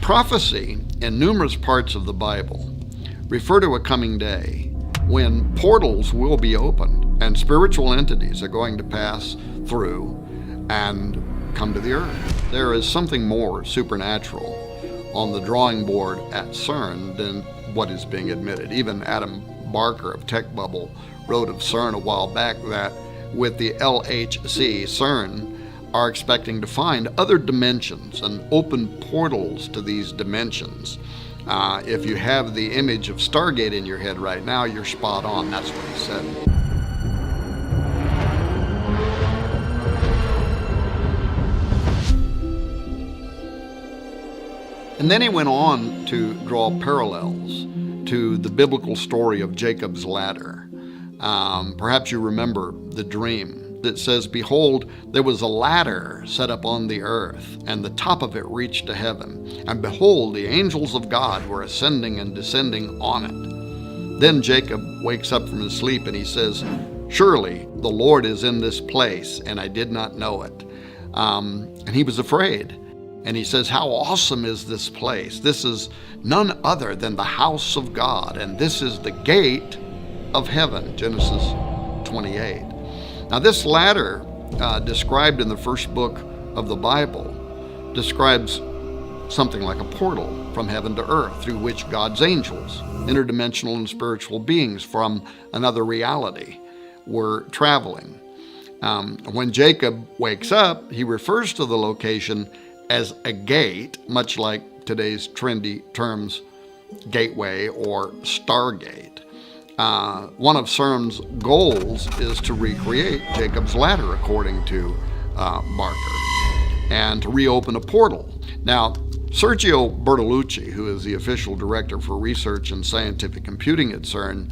Prophecy in numerous parts of the Bible refer to a coming day when portals will be opened and spiritual entities are going to pass through and come to the earth. There is something more supernatural on the drawing board at CERN than what is being admitted. Even Adam Barker of Tech Bubble wrote of CERN a while back that with the LHC, CERN are expecting to find other dimensions and open portals to these dimensions. If you have the image of Stargate in your head right now, you're spot on. That's what he said. And then he went on to draw parallels to the biblical story of Jacob's ladder. Perhaps you remember the dream. It says, "Behold, there was a ladder set up on the earth, and the top of it reached to heaven. And behold, the angels of God were ascending and descending on it." Then Jacob wakes up from his sleep and he says, "Surely the Lord is in this place, and I did not know it." And he was afraid. And he says, "How awesome is this place? This is none other than the house of God, and this is the gate of heaven." Genesis 28. Now this ladder, described in the first book of the Bible, describes something like a portal from heaven to earth through which God's angels, interdimensional and spiritual beings from another reality, were traveling. When Jacob wakes up, he refers to the location as a gate, much like today's trendy terms gateway or Stargate. One of CERN's goals is to recreate Jacob's ladder, according to Barker, and to reopen a portal. Now, Sergio Bertolucci, who is the official director for research and scientific computing at CERN,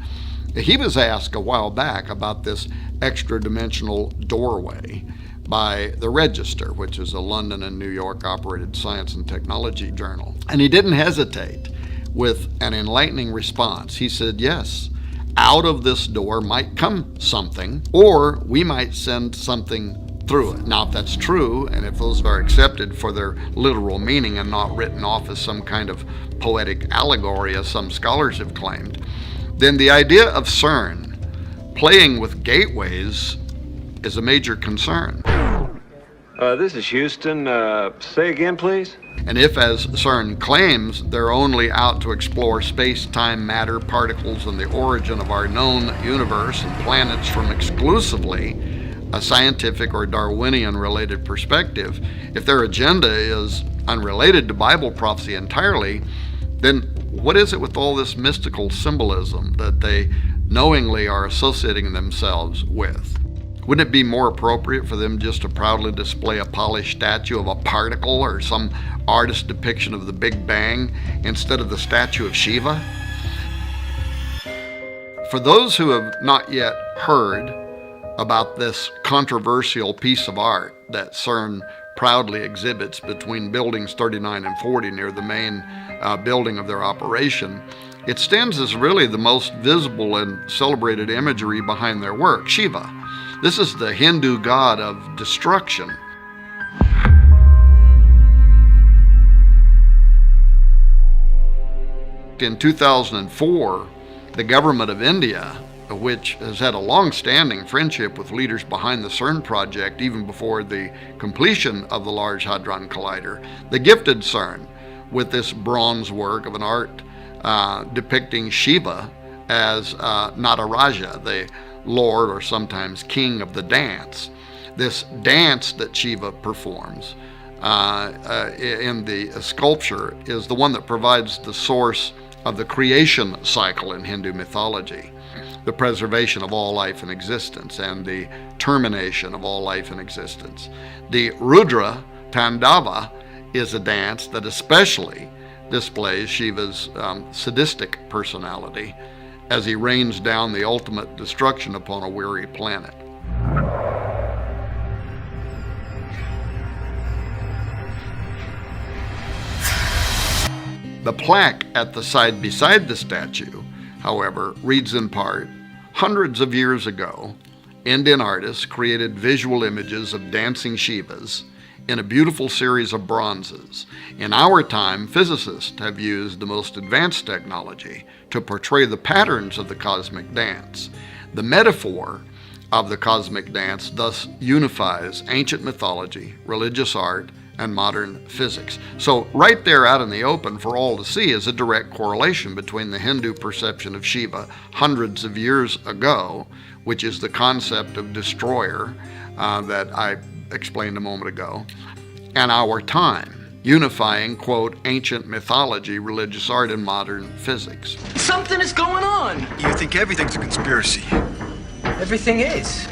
he was asked a while back about this extra-dimensional doorway by The Register, which is a London and New York operated science and technology journal. And he didn't hesitate with an enlightening response. He said, "Yes, out of this door might come something, or we might send something through it." Now, if that's true, and if those are accepted for their literal meaning and not written off as some kind of poetic allegory, as some scholars have claimed, then the idea of CERN playing with gateways is a major concern. This is Houston. Say again, please? And if, as CERN claims, they're only out to explore space-time, matter, particles, and the origin of our known universe and planets from exclusively a scientific or Darwinian-related perspective, if their agenda is unrelated to Bible prophecy entirely, then what is it with all this mystical symbolism that they knowingly are associating themselves with? Wouldn't it be more appropriate for them just to proudly display a polished statue of a particle or some artist depiction of the Big Bang instead of the statue of Shiva? For those who have not yet heard about this controversial piece of art that CERN proudly exhibits between buildings 39 and 40 near the main building of their operation, it stands as really the most visible and celebrated imagery behind their work, Shiva. This is the Hindu god of destruction. In 2004, the government of India, which has had a long-standing friendship with leaders behind the CERN project even before the completion of the Large Hadron Collider, they gifted CERN with this bronze work of an art depicting Shiva as Nataraja, the lord or sometimes king of the dance. This dance that Shiva performs in the sculpture is the one that provides the source of the creation cycle in Hindu mythology, the preservation of all life in existence and the termination of all life in existence. The Rudra Tandava is a dance that especially displays Shiva's sadistic personality as he rains down the ultimate destruction upon a weary planet. The plaque at the side beside the statue, however, reads in part, "Hundreds of years ago, Indian artists created visual images of dancing Shivas in a beautiful series of bronzes. In our time, physicists have used the most advanced technology to portray the patterns of the cosmic dance. The metaphor of the cosmic dance thus unifies ancient mythology, religious art, and modern physics. So right there out in the open for all to see is a direct correlation between the Hindu perception of Shiva hundreds of years ago, which is the concept of destroyer that I explained a moment ago, and our time, unifying, quote, ancient mythology, religious art, and modern physics. Something is going on. You think everything's a conspiracy? Everything is.